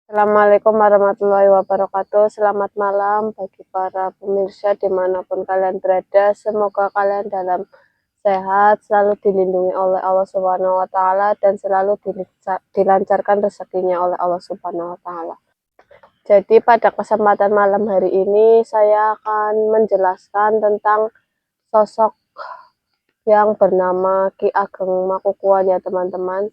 Assalamualaikum warahmatullahi wabarakatuh. Selamat malam bagi para pemirsa dimanapun kalian berada. Semoga kalian dalam sehat, selalu dilindungi oleh Allah Subhanahu wa Ta'ala, dan selalu dilancarkan rezekinya oleh Allah Subhanahu wa Ta'ala. Jadi, pada kesempatan malam hari ini, saya akan menjelaskan tentang sosok yang bernama Ki Ageng Makukuhan, ya teman-teman.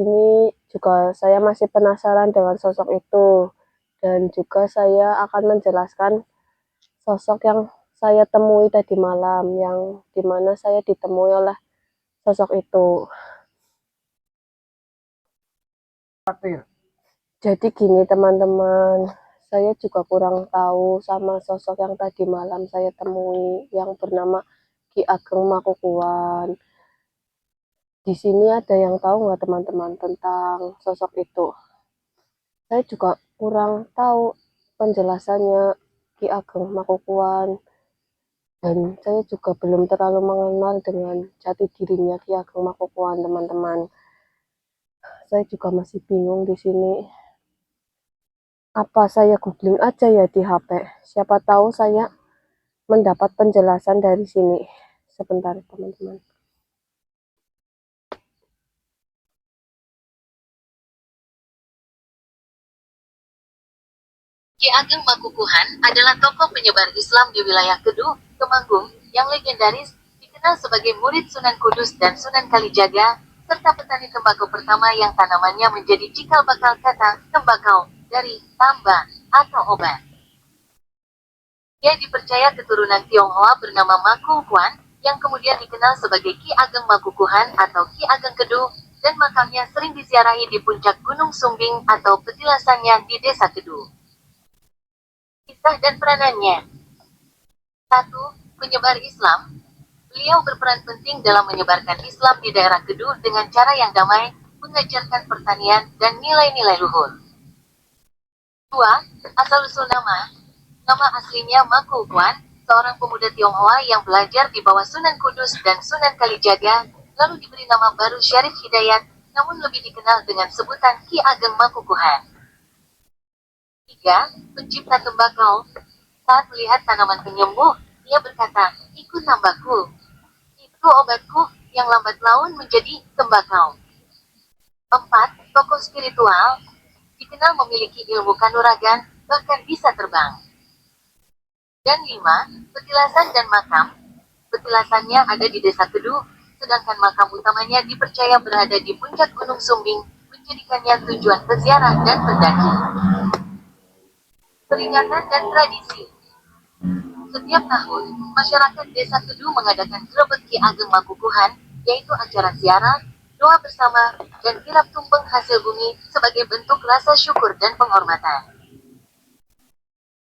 Ini juga saya masih penasaran dengan sosok itu, dan juga saya akan menjelaskan sosok yang saya temui tadi malam, yang dimana saya ditemui oleh sosok itu. Jadi gini teman-teman, saya juga kurang tahu sama sosok yang tadi malam saya temui, yang bernama Ki Ageng Makukuhan. Di sini ada yang tahu nggak teman-teman tentang sosok itu? Saya juga kurang tahu penjelasannya Ki Ageng Makukuhan, dan saya juga belum terlalu mengenal dengan jati dirinya Ki Ageng Makukuhan, teman-teman. Saya juga masih bingung di sini. Apa saya googling aja ya di HP? Siapa tahu saya mendapat penjelasan dari sini. Sebentar, teman-teman. Ki Ageng Makukuhan adalah tokoh penyebar Islam di wilayah Keduh, Temanggung, yang legendaris, dikenal sebagai murid Sunan Kudus dan Sunan Kalijaga, serta petani tembakau pertama yang tanamannya menjadi cikal bakal kata tembakau dari tamba atau obat. Ia dipercaya keturunan Tionghoa bernama Makukuhan, yang kemudian dikenal sebagai Ki Ageng Makukuhan atau Ki Ageng Keduh, dan makamnya sering disiarahi di puncak Gunung Sumbing atau petilasannya di Desa Keduh. Kisah dan peranannya. 1. Penyebar Islam. Beliau berperan penting dalam menyebarkan Islam di daerah Keduh dengan cara yang damai, mengajarkan pertanian, dan nilai-nilai luhur. 2. Asal-usul nama. Nama aslinya Makukuhan, seorang pemuda Tionghoa yang belajar di bawah Sunan Kudus dan Sunan Kalijaga, lalu diberi nama baru Syarif Hidayat, namun lebih dikenal dengan sebutan Ki Ageng Makukuhan. 3. Pencipta tembakau. Saat melihat tanaman penyembuh, ia berkata, "Ikut tambakku. Itu obatku," yang lambat laun menjadi tembakau. 4. Tokoh spiritual. Dikenal memiliki ilmu kanuragan, bahkan bisa terbang. Dan 5. Petilasan dan makam. Petilasannya ada di Desa Keduh, sedangkan makam utamanya dipercaya berada di puncak Gunung Sumbing, menjadikannya tujuan peziarah dan pendaki. Peringatan dan tradisi. Setiap tahun, masyarakat Desa Keduh mengadakan Grebek Ki Ageng Makukuhan, yaitu acara ziarah, doa bersama, dan kirap tumpeng hasil bumi sebagai bentuk rasa syukur dan penghormatan.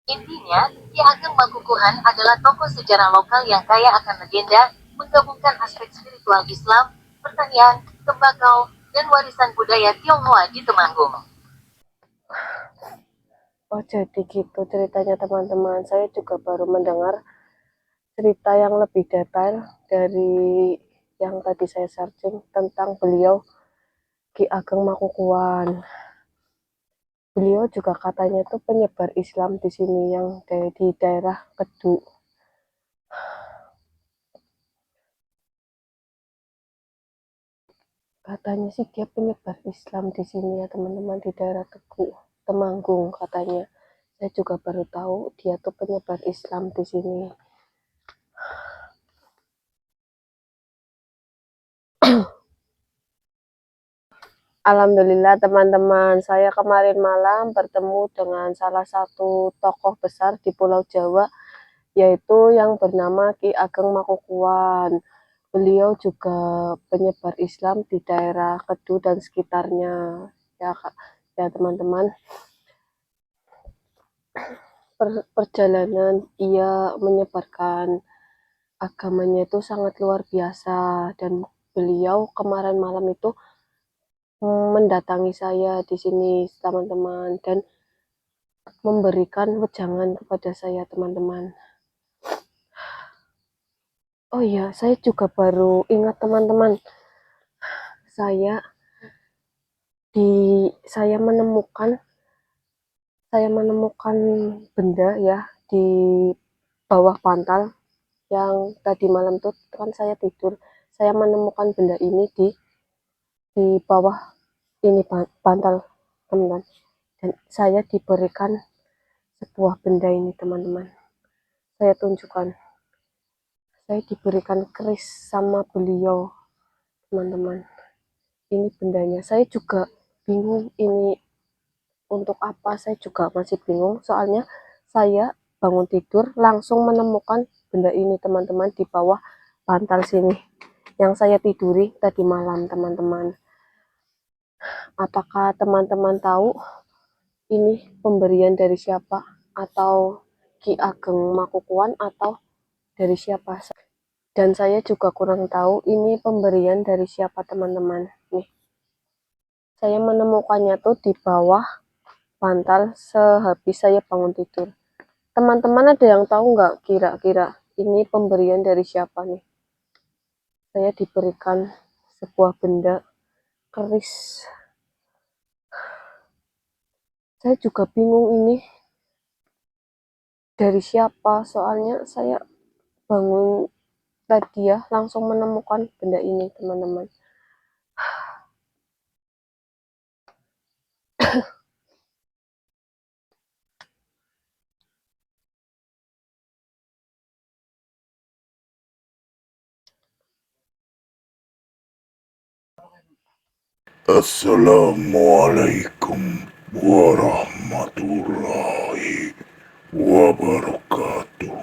Intinya, Ki Ageng Makukuhan adalah tokoh sejarah lokal yang kaya akan legenda, menggabungkan aspek spiritual Islam, pertanian, tembakau, dan warisan budaya Tionghoa di Temanggung. Oh, jadi gitu ceritanya teman-teman. Saya juga baru mendengar cerita yang lebih detail dari yang tadi saya searching tentang beliau, Ki Ageng Makukuhan. Beliau juga katanya tuh penyebar Islam di sini, yang di daerah Kedu. Katanya sih dia penyebar Islam di sini ya teman-teman, di daerah Teguh, Temanggung katanya. Saya juga baru tahu dia tuh penyebar Islam di sini. Alhamdulillah teman-teman, saya kemarin malam bertemu dengan salah satu tokoh besar di Pulau Jawa, yaitu yang bernama Ki Ageng Makukuhan. Beliau juga penyebar Islam di daerah Kedu dan sekitarnya. Ya, ya teman-teman. Perjalanan ia menyebarkan agamanya itu sangat luar biasa, dan beliau kemarin malam itu mendatangi saya di sini teman-teman, dan memberikan wejangan kepada saya teman-teman. Oh iya, saya juga baru ingat teman-teman, saya saya menemukan saya menemukan benda ya di bawah bantal yang tadi malam tuh kan saya tidur. Saya menemukan benda ini di bawah ini bantal teman-teman. Dan saya diberikan sebuah benda ini teman-teman. Saya tunjukkan. Saya diberikan keris sama beliau teman-teman. Ini bendanya. Saya juga bingung ini untuk apa, saya juga masih bingung soalnya saya bangun tidur langsung menemukan benda ini teman-teman di bawah bantal sini yang saya tiduri tadi malam teman-teman. Apakah teman-teman tahu ini pemberian dari siapa, atau Ki Ageng Makukuhan, atau dari siapa? Dan saya juga kurang tahu ini pemberian dari siapa teman-teman. Nih, saya menemukannya tuh di bawah bantal sehabis saya bangun tidur. Teman-teman ada yang tahu nggak kira-kira ini pemberian dari siapa nih? Saya diberikan sebuah benda keris. Saya juga bingung ini dari siapa, soalnya saya bangun tadi ya langsung menemukan benda ini teman-teman. Assalamualaikum warahmatullahi wabarakatuh.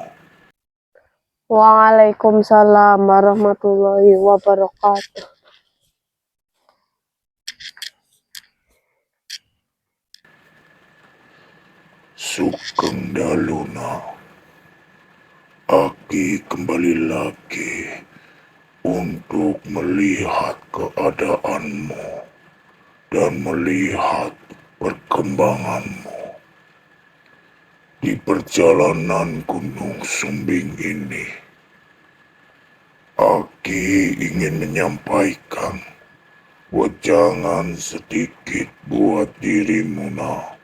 Waalaikumsalam warahmatullahi wabarakatuh. Sugeng Daluna, Aki kembali lagi untuk melihat keadaanmu dan melihat perkembanganmu di perjalanan Gunung Sumbing ini. Aki ingin menyampaikan wejangan sedikit buat dirimu nak,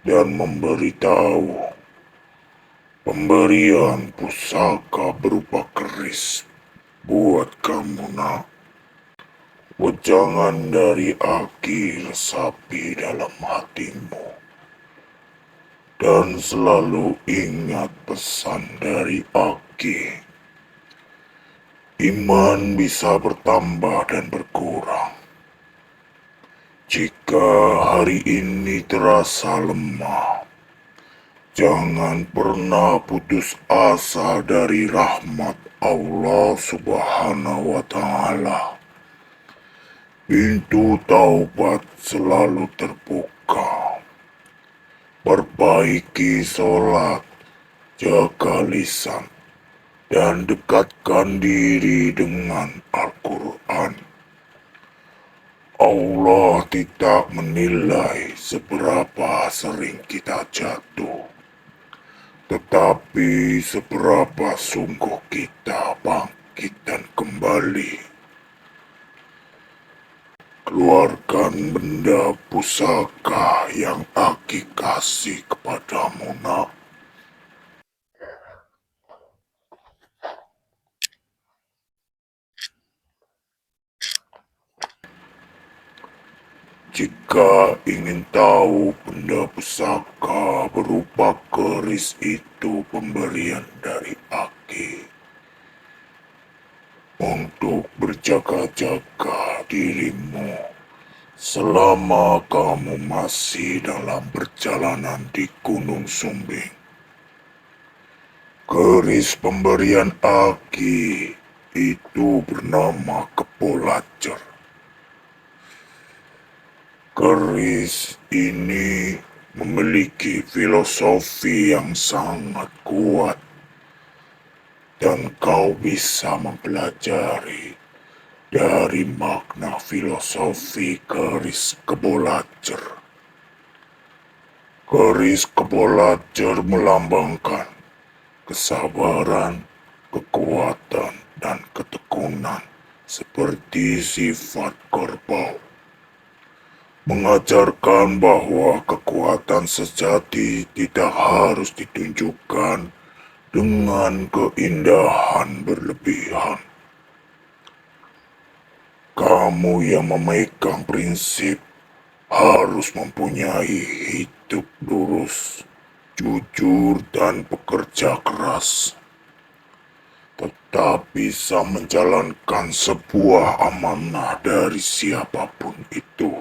dan memberitahu pemberian pusaka berupa keris buat kamu nak. Wejangan dari Aki resapi dalam hatimu, dan selalu ingat pesan dari Aki. Iman bisa bertambah dan berkurang. Jika hari ini terasa lemah, jangan pernah putus asa dari rahmat Allah Subhanahu wa Ta'ala. Pintu taubat selalu terbuka. Perbaiki sholat, jaga lisan, dan dekatkan diri dengan Al-Quran. Allah tidak menilai seberapa sering kita jatuh, tetapi seberapa sungguh kita bangkit dan kembali. Keluarkan benda pusaka yang Aki kasih kepadamu nak. Jika ingin tahu benda pusaka berupa keris itu pemberian dari Aki, untuk berjaga-jaga dirimu selama kamu masih dalam perjalanan di Gunung Sumbing. Keris pemberian Aki itu bernama Kepolacer. Keris ini memiliki filosofi yang sangat kuat, dan kau bisa mempelajari dari makna filosofi keris Kepolacer. Keris Kepolacer melambangkan kesabaran, kekuatan, dan ketekunan seperti sifat kerbau. mengajarkan bahwa kekuatan sejati tidak harus ditunjukkan dengan keindahan berlebihan. Kamu yang memegang prinsip harus mempunyai hidup lurus, jujur, dan bekerja keras, tetap bisa menjalankan sebuah amanah dari siapapun itu.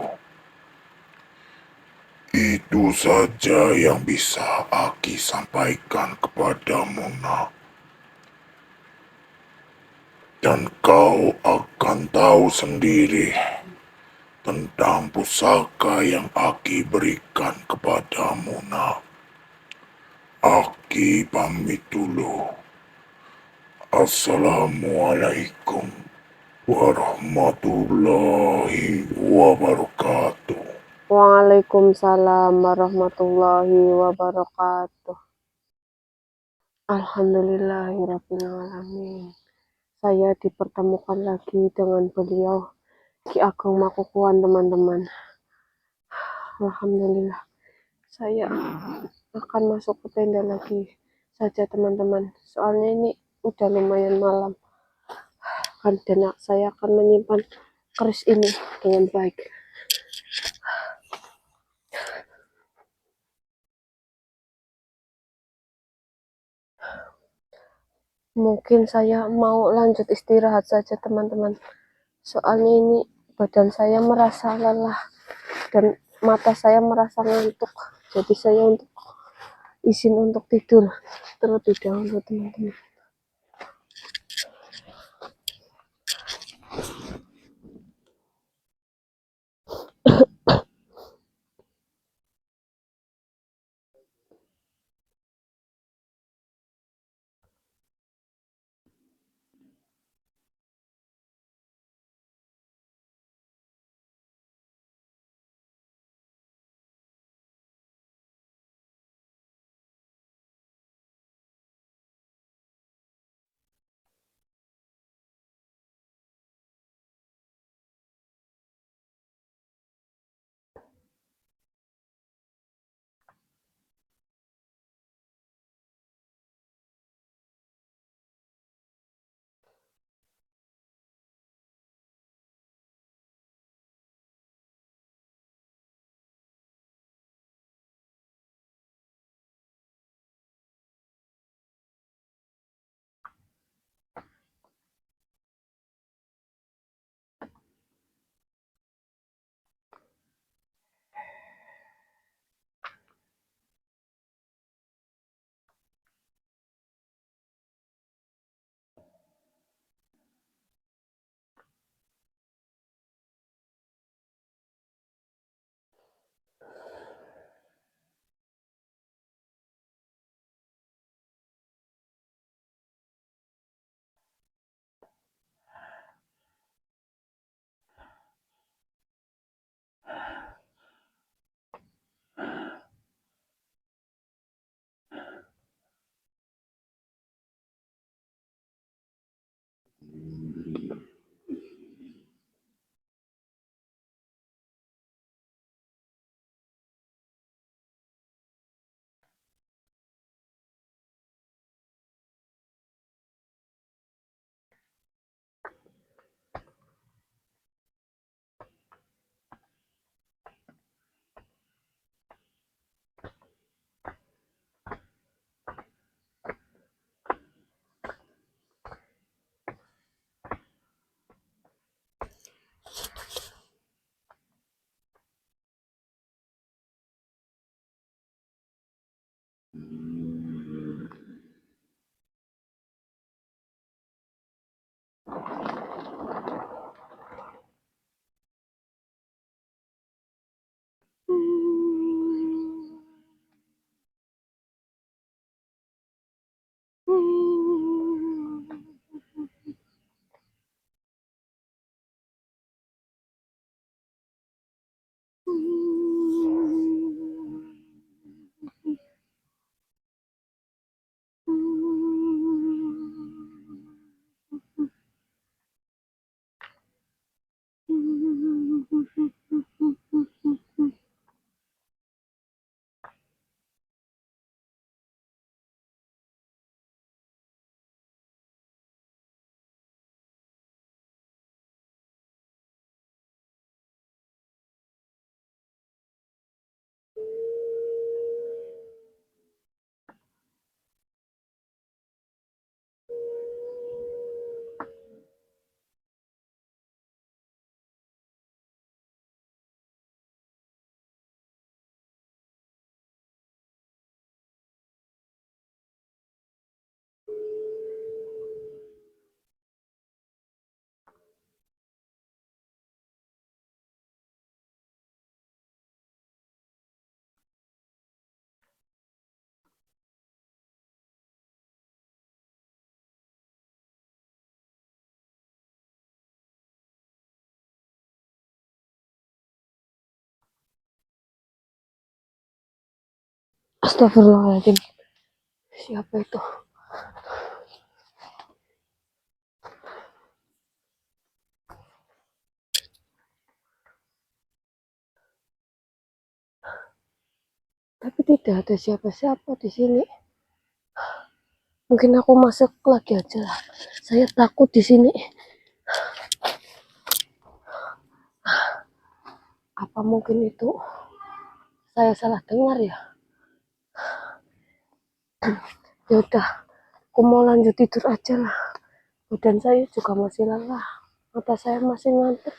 Itu saja yang bisa Aki sampaikan kepadamu, nak. Dan kau akan tahu sendiri tentang pusaka yang Aki berikan kepadamu, nak. Aki pamit dulu. Assalamualaikum warahmatullahi wabarakatuh. Waalaikumsalam warahmatullahi wabarakatuh. Alhamdulillahirrabbilalamin. Saya dipertemukan lagi dengan beliau, Ki Ageng Makukuhan, teman-teman. Alhamdulillah. Saya akan masuk ke tenda lagi saja, teman-teman. Soalnya ini udah lumayan malam. Dan saya akan menyimpan keris ini dengan baik. Mungkin saya mau lanjut istirahat saja, teman-teman. Soalnya ini badan saya merasa lelah dan mata saya merasa ngantuk. Jadi saya izin untuk tidur terlebih dahulu, teman-teman. Astagfirullahaladzim. Siapa itu? Tapi tidak ada siapa-siapa di sini. Mungkin aku masuk lagi aja lah. Saya takut di sini. Apa mungkin itu saya salah dengar ya? Ya udah, aku mau lanjut tidur aja lah. Badan saya juga masih lelah. Mata saya masih ngantuk.